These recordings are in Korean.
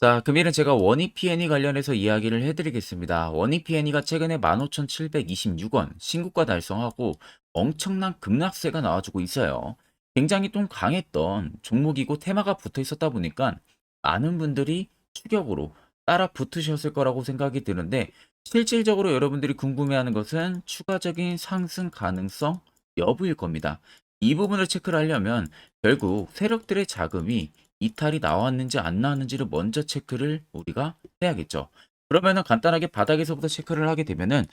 자, 금일은 제가 원익 P&E 관련해서 이야기를 해드리겠습니다. 원익 P&E가 최근에 15,726원 신고가 달성하고 엄청난 급락세가 나와주고 있어요. 굉장히 좀 강했던 종목이고 테마가 붙어 있었다 보니까 많은 분들이 추격으로 따라 붙으셨을 거라고 생각이 드는데 실질적으로 여러분들이 궁금해하는 것은 추가적인 상승 가능성 여부일 겁니다. 이 부분을 체크를 하려면 결국 세력들의 자금이 이탈이 나왔는지 안 나왔는지를 먼저 체크를 우리가 해야겠죠. 그러면은 간단하게 바닥에서부터 체크를 하게 되면은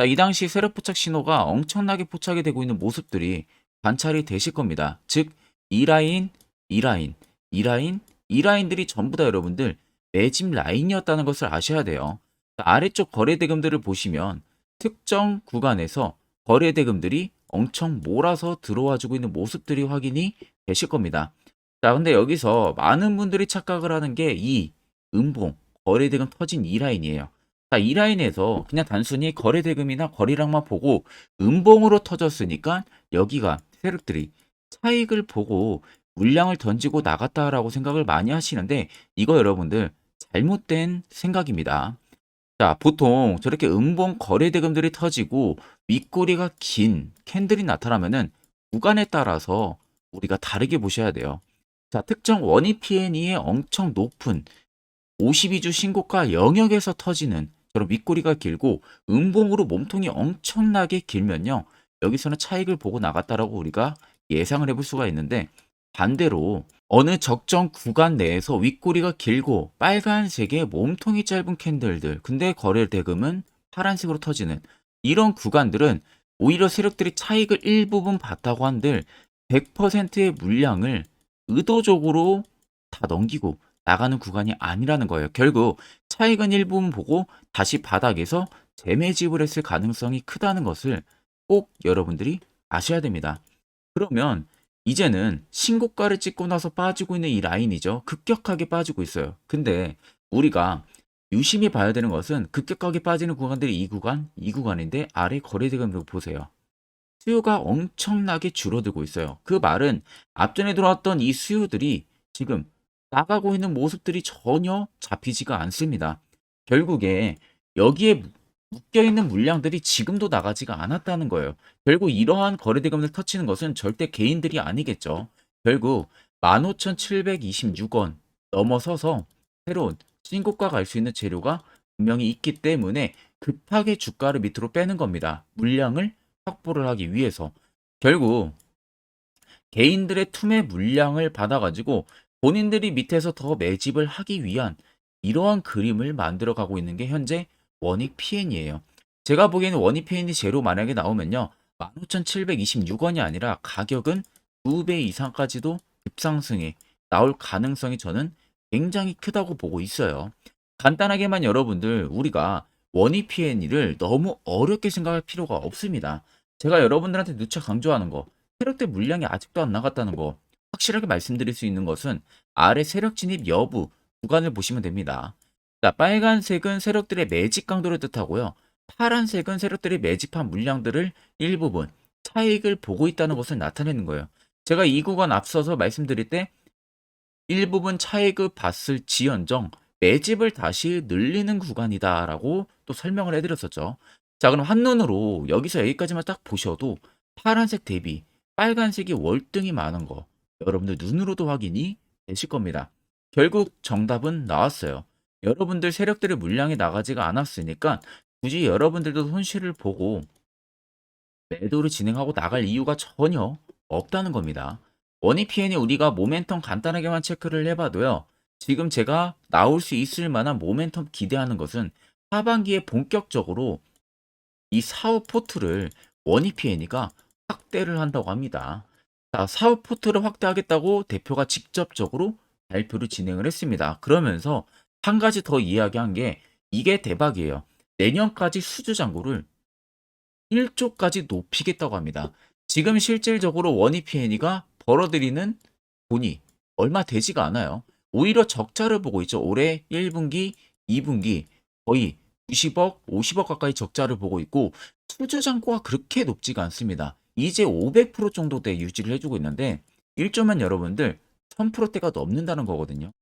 이 당시 세력 포착 신호가 엄청나게 포착이 되고 있는 모습들이 관찰이 되실 겁니다. 즉, 이 라인, 이 라인, 이 라인, 이 라인들이 전부 다 여러분들 매집 라인이었다는 것을 아셔야 돼요. 아래쪽 거래대금들을 보시면 특정 구간에서 거래대금들이 엄청 몰아서 들어와 주고 있는 모습들이 확인이 되실 겁니다. 자, 근데 여기서 많은 분들이 착각을 하는 게 이 음봉, 거래대금 터진 이 라인이에요. 자, 이 라인에서 그냥 단순히 거래대금이나 거래량만 보고 음봉으로 터졌으니까 여기가 세력들이 차익을 보고 물량을 던지고 나갔다라고 생각을 많이 하시는데 이거 여러분들 잘못된 생각입니다. 자, 보통 저렇게 음봉 거래대금들이 터지고 윗꼬리가 긴 캔들이 나타나면은 구간에 따라서 우리가 다르게 보셔야 돼요. 자, 특정 원익 P&E의 엄청 높은 52주 신고가 영역에서 터지는 저런 윗꼬리가 길고 음봉으로 몸통이 엄청나게 길면요. 여기서는 차익을 보고 나갔다라고 우리가 예상을 해볼 수가 있는데 반대로 어느 적정 구간 내에서 윗꼬리가 길고 빨간색의 몸통이 짧은 캔들들 근데 거래 대금은 파란색으로 터지는 이런 구간들은 오히려 세력들이 차익을 일부분 봤다고 한들 100%의 물량을 의도적으로 다 넘기고 나가는 구간이 아니라는 거예요. 결국 차익은 일부분 보고 다시 바닥에서 재매집을 했을 가능성이 크다는 것을 꼭 여러분들이 아셔야 됩니다. 그러면 이제는 신고가를 찍고 나서 빠지고 있는 이 라인이죠. 급격하게 빠지고 있어요. 근데 우리가 유심히 봐야 되는 것은 급격하게 빠지는 구간들이 이 구간, 이 구간인데 아래 거래대금을 보세요. 수요가 엄청나게 줄어들고 있어요. 그 말은 앞전에 들어왔던 이 수요들이 지금 나가고 있는 모습들이 전혀 잡히지가 않습니다. 결국에 여기에 묶여 있는 물량들이 지금도 나가지가 않았다는 거예요. 결국 이러한 거래대금을 터치는 것은 절대 개인들이 아니겠죠. 결국 15,726원 넘어서서 새로운 신고가 갈 수 있는 재료가 분명히 있기 때문에 급하게 주가를 밑으로 빼는 겁니다. 물량을 확보를 하기 위해서. 결국 개인들의 투매 물량을 받아가지고 본인들이 밑에서 더 매집을 하기 위한 이러한 그림을 만들어 가고 있는 게 현재 원익 PN이에요. 제가 보기에는 원익 PN이 제로 만약에 나오면요. 15,726원이 아니라 가격은 2배 이상까지도 급상승에 나올 가능성이 저는 굉장히 크다고 보고 있어요. 간단하게만 여러분들 우리가 원익 PN을 너무 어렵게 생각할 필요가 없습니다. 제가 여러분들한테 누차 강조하는 거 세력대 물량이 아직도 안 나갔다는 거 확실하게 말씀드릴 수 있는 것은 아래 세력 진입 여부 구간을 보시면 됩니다. 자, 빨간색은 세력들의 매집 강도를 뜻하고요. 파란색은 세력들이 매집한 물량들을 일부분 차익을 보고 있다는 것을 나타내는 거예요. 제가 이 구간 앞서서 말씀드릴 때 일부분 차익을 봤을 지연정 매집을 다시 늘리는 구간이다라고 또 설명을 해드렸었죠. 자, 그럼 한눈으로 여기서 여기까지만 딱 보셔도 파란색 대비 빨간색이 월등히 많은 거 여러분들 눈으로도 확인이 되실 겁니다. 결국 정답은 나왔어요. 여러분들 세력들의 물량이 나가지가 않았으니까 굳이 여러분들도 손실을 보고 매도를 진행하고 나갈 이유가 전혀 없다는 겁니다. 원익 PN이 우리가 모멘텀 간단하게만 체크를 해봐도요. 지금 제가 나올 수 있을 만한 모멘텀 기대하는 것은 하반기에 본격적으로 이 사업 포트를 원익 PN이가 확대를 한다고 합니다. 자, 사업 포트를 확대하겠다고 대표가 직접적으로 발표를 진행을 했습니다. 그러면서 한 가지 더 이야기한 게 이게 대박이에요. 내년까지 수주 잔고를 1조까지 높이겠다고 합니다. 지금 실질적으로 원익 PN이가 벌어들이는 돈이 얼마 되지가 않아요. 오히려 적자를 보고 있죠. 올해 1분기, 2분기 거의 90억, 50억 가까이 적자를 보고 있고 투자 잔고가 그렇게 높지가 않습니다. 이제 500% 정도대 유지를 해주고 있는데 1조면 여러분들 1000%대가 넘는다는 거거든요.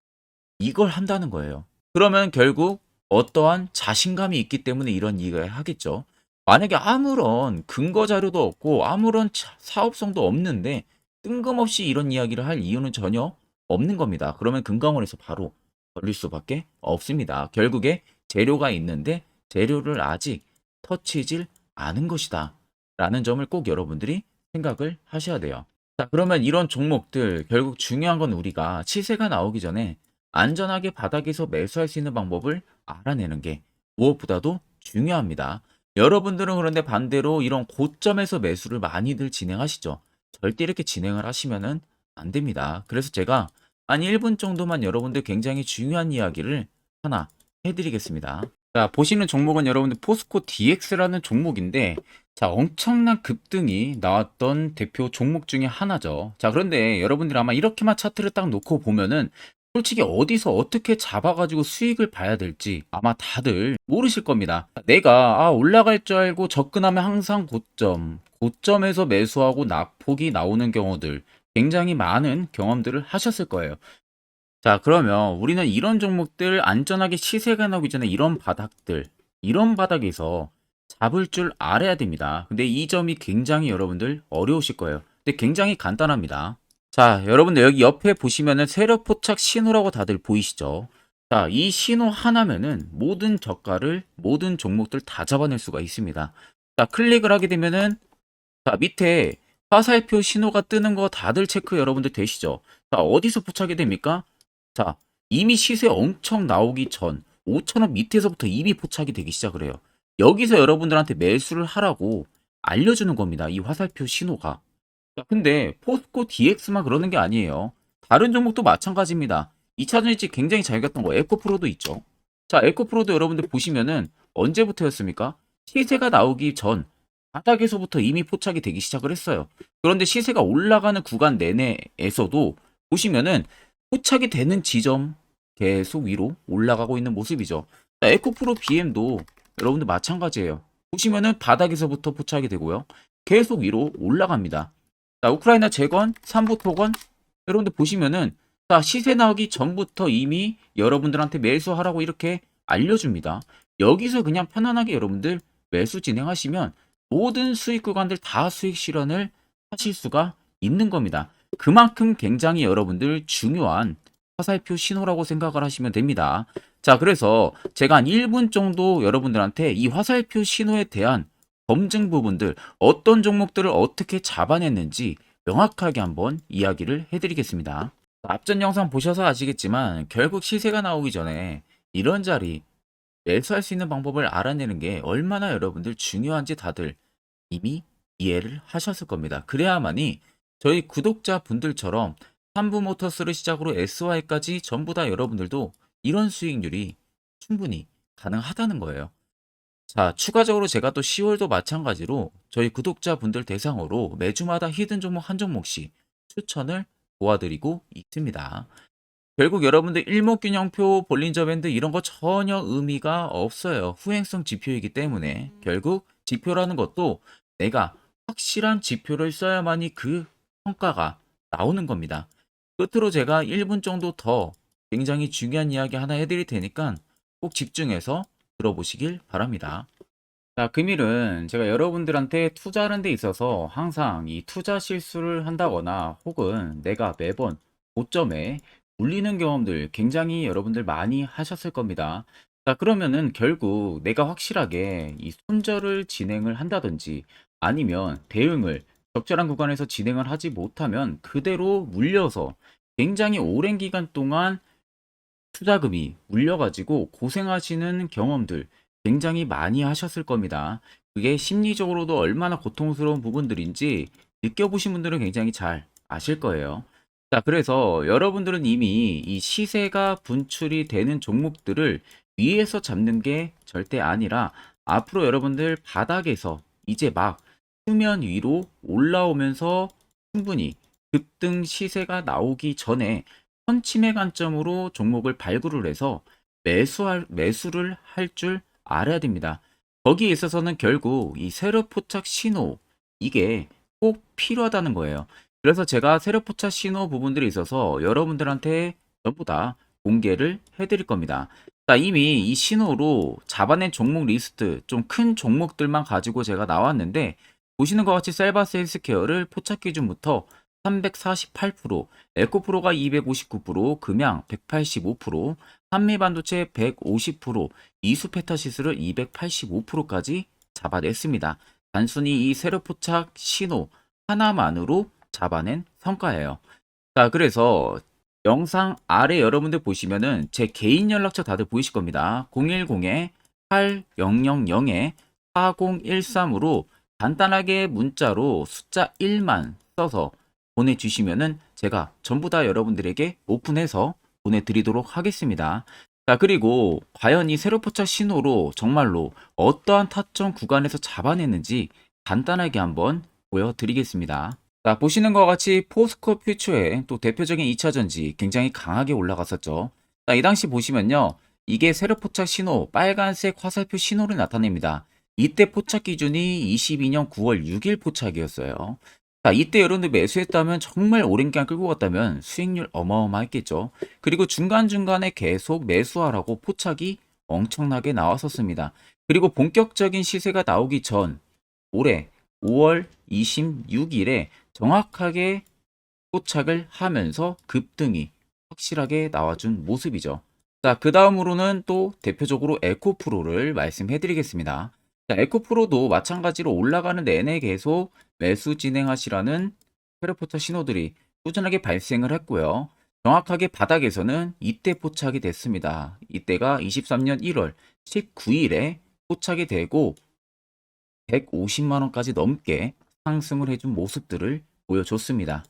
이걸 한다는 거예요. 그러면 결국 어떠한 자신감이 있기 때문에 이런 이야기를 하겠죠. 만약에 아무런 근거 자료도 없고 아무런 사업성도 없는데 뜬금없이 이런 이야기를 할 이유는 전혀 없는 겁니다. 그러면 금감원에서 바로 걸릴 수밖에 없습니다. 결국에 재료가 있는데 재료를 아직 터치질 않은 것이다. 라는 점을 꼭 여러분들이 생각을 하셔야 돼요. 자, 그러면 이런 종목들 결국 중요한 건 우리가 시세가 나오기 전에 안전하게 바닥에서 매수할 수 있는 방법을 알아내는 게 무엇보다도 중요합니다. 여러분들은 그런데 반대로 이런 고점에서 매수를 많이들 진행하시죠. 절대 이렇게 진행을 하시면은 안 됩니다. 그래서 제가 한 1분 정도만 여러분들 굉장히 중요한 이야기를 하나 해드리겠습니다. 자, 보시는 종목은 여러분들 포스코 DX라는 종목인데, 자, 엄청난 급등이 나왔던 대표 종목 중에 하나죠. 자, 그런데 여러분들이 아마 이렇게만 차트를 딱 놓고 보면은 솔직히 어디서 어떻게 잡아가지고 수익을 봐야 될지 아마 다들 모르실 겁니다. 내가 올라갈 줄 알고 접근하면 항상 고점에서 매수하고 낙폭이 나오는 경우들 굉장히 많은 경험들을 하셨을 거예요. 자, 그러면 우리는 이런 종목들 안전하게 시세가 나오기 전에 이런 바닥에서 잡을 줄 알아야 됩니다. 근데 이 점이 굉장히 여러분들 어려우실 거예요. 근데 굉장히 간단합니다. 자, 여러분들 여기 옆에 보시면은 세력 포착 신호라고 다들 보이시죠? 자, 이 신호 하나면은 모든 저가를, 모든 종목들 다 잡아낼 수가 있습니다. 자, 클릭을 하게 되면은 자, 밑에 화살표 신호가 뜨는 거 다들 체크 여러분들 되시죠? 자, 어디서 포착이 됩니까? 자, 이미 시세 엄청 나오기 전 5,000원 밑에서부터 이미 포착이 되기 시작을 해요. 여기서 여러분들한테 매수를 하라고 알려주는 겁니다. 이 화살표 신호가. 자, 근데 포스코 DX만 그러는 게 아니에요. 다른 종목도 마찬가지입니다. 2차전 일찍 굉장히 잘 갔던 거 에코프로도 있죠. 자, 에코프로도 여러분들 보시면은 언제부터였습니까? 시세가 나오기 전 바닥에서부터 이미 포착이 되기 시작을 했어요. 그런데 시세가 올라가는 구간 내내에서도 보시면은 포착이 되는 지점 계속 위로 올라가고 있는 모습이죠. 자, 에코프로 BM도 여러분들 마찬가지예요. 보시면은 바닥에서부터 포착이 되고요. 계속 위로 올라갑니다. 자, 우크라이나 재건, 삼부 토건 여러분들 보시면은 자, 시세 나오기 전부터 이미 여러분들한테 매수하라고 이렇게 알려줍니다. 여기서 그냥 편안하게 여러분들 매수 진행하시면 모든 수익 구간들 다 수익 실현을 하실 수가 있는 겁니다. 그만큼 굉장히 여러분들 중요한 화살표 신호라고 생각을 하시면 됩니다. 자, 그래서 제가 한 1분 정도 여러분들한테 이 화살표 신호에 대한 검증 부분들, 어떤 종목들을 어떻게 잡아냈는지 명확하게 한번 이야기를 해드리겠습니다. 앞전 영상 보셔서 아시겠지만 결국 시세가 나오기 전에 이런 자리 매수할 수 있는 방법을 알아내는 게 얼마나 여러분들 중요한지 다들 이미 이해를 하셨을 겁니다. 그래야만이 저희 구독자분들처럼 삼부모터스를 시작으로 SY까지 전부 다 여러분들도 이런 수익률이 충분히 가능하다는 거예요. 자, 추가적으로 제가 또 10월도 마찬가지로 저희 구독자분들 대상으로 매주마다 히든 종목 한 종목씩 추천을 도와드리고 있습니다. 결국 여러분들 일목균형표, 볼린저 밴드 이런 거 전혀 의미가 없어요. 후행성 지표이기 때문에 결국 지표라는 것도 내가 확실한 지표를 써야만이 그 성과가 나오는 겁니다. 끝으로 제가 1분 정도 더 굉장히 중요한 이야기 하나 해드릴 테니까 꼭 집중해서 들어보시길 바랍니다. 자, 금일은 제가 여러분들한테 투자하는 데 있어서 항상 이 투자 실수를 한다거나 혹은 내가 매번 고점에 물리는 경험들 굉장히 여러분들 많이 하셨을 겁니다. 자, 그러면은 결국 내가 확실하게 이 손절을 진행을 한다든지 아니면 대응을 적절한 구간에서 진행을 하지 못하면 그대로 물려서 굉장히 오랜 기간 동안 투자금이 물려가지고 고생하시는 경험들 굉장히 많이 하셨을 겁니다. 그게 심리적으로도 얼마나 고통스러운 부분들인지 느껴보신 분들은 굉장히 잘 아실 거예요. 자, 그래서 여러분들은 이미 이 시세가 분출이 되는 종목들을 위에서 잡는 게 절대 아니라 앞으로 여러분들 바닥에서 이제 막 수면 위로 올라오면서 충분히 급등 시세가 나오기 전에 선침해 관점으로 종목을 발굴을 해서 매수를 할 줄 알아야 됩니다. 거기에 있어서는 결국 이 세력 포착 신호 이게 꼭 필요하다는 거예요. 그래서 제가 세력 포착 신호 부분들에 있어서 여러분들한테 전부 다 공개를 해드릴 겁니다. 자, 이미 이 신호로 잡아낸 종목 리스트 좀 큰 종목들만 가지고 제가 나왔는데 보시는 것 같이 셀바스 헬스케어를 포착 기준부터 348%, 에코프로가 259%, 금양 185%, 한미반도체 150%, 이수페타시스를 285%까지 잡아냈습니다. 단순히 이 세로 포착 신호 하나만으로 잡아낸 성과예요. 자, 그래서 영상 아래 여러분들 보시면은 제 개인 연락처 다들 보이실 겁니다. 010-8000-4013으로 간단하게 문자로 숫자 1만 써서 보내주시면은 제가 전부 다 여러분들에게 오픈해서 보내드리도록 하겠습니다. 자, 그리고 과연 이 세로포착 신호로 정말로 어떠한 타점 구간에서 잡아냈는지 간단하게 한번 보여드리겠습니다. 자, 보시는 것 같이 포스코 퓨처의 또 대표적인 2차전지 굉장히 강하게 올라갔었죠. 자, 이 당시 보시면요. 이게 세로 포착 신호, 빨간색 화살표 신호를 나타냅니다. 이때 포착 기준이 22년 9월 6일 포착이었어요. 자, 이때 여러분들 매수했다면 정말 오랜 기간 끌고 갔다면 수익률 어마어마했겠죠. 그리고 중간중간에 계속 매수하라고 포착이 엄청나게 나왔었습니다. 그리고 본격적인 시세가 나오기 전 올해 5월 26일에 정확하게 포착을 하면서 급등이 확실하게 나와준 모습이죠. 자, 그 다음으로는 또 대표적으로 에코프로를 말씀해 드리겠습니다. 자, 에코프로도 마찬가지로 올라가는 내내 계속 매수 진행하시라는 페르포터 신호들이 꾸준하게 발생을 했고요. 정확하게 바닥에서는 이때 포착이 됐습니다. 이때가 23년 1월 19일에 포착이 되고 150만 원까지 넘게 상승을 해준 모습들을 보여줬습니다.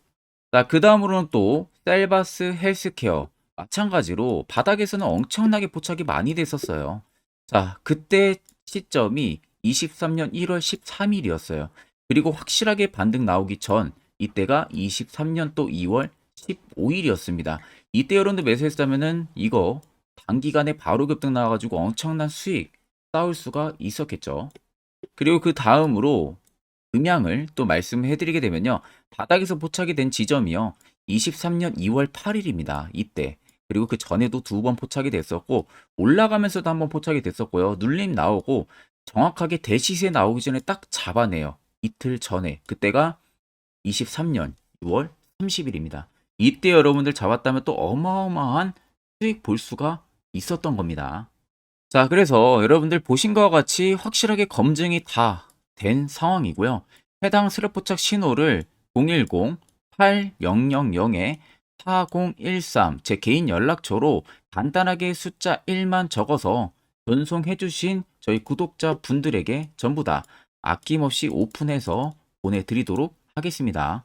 자, 그 다음으로는 또 셀바스 헬스케어 마찬가지로 바닥에서는 엄청나게 포착이 많이 됐었어요. 자, 그때 시점이 23년 1월 13일이었어요. 그리고 확실하게 반등 나오기 전 이때가 23년 또 2월 15일이었습니다. 이때 여러분들 매수했다면은 이거 단기간에 바로 급등 나와가지고 엄청난 수익 쌓을 수가 있었겠죠. 그리고 그 다음으로 음향을 또 말씀해 드리게 되면요. 바닥에서 포착이 된 지점이요. 23년 2월 8일입니다. 이때. 그리고 그 전에도 두 번 포착이 됐었고 올라가면서도 한번 포착이 됐었고요. 눌림 나오고 정확하게 대시세 나오기 전에 딱 잡아내요. 이틀 전에. 그때가 23년 6월 30일입니다. 이때 여러분들 잡았다면 또 어마어마한 수익 볼 수가 있었던 겁니다. 자, 그래서 여러분들 보신 것과 같이 확실하게 검증이 다 된 상황이고요. 해당 스랩포착 신호를 010-8000-4013 제 개인 연락처로 간단하게 숫자 1만 적어서 전송해 주신 저희 구독자 분들에게 전부 다 아낌없이 오픈해서 보내드리도록 하겠습니다.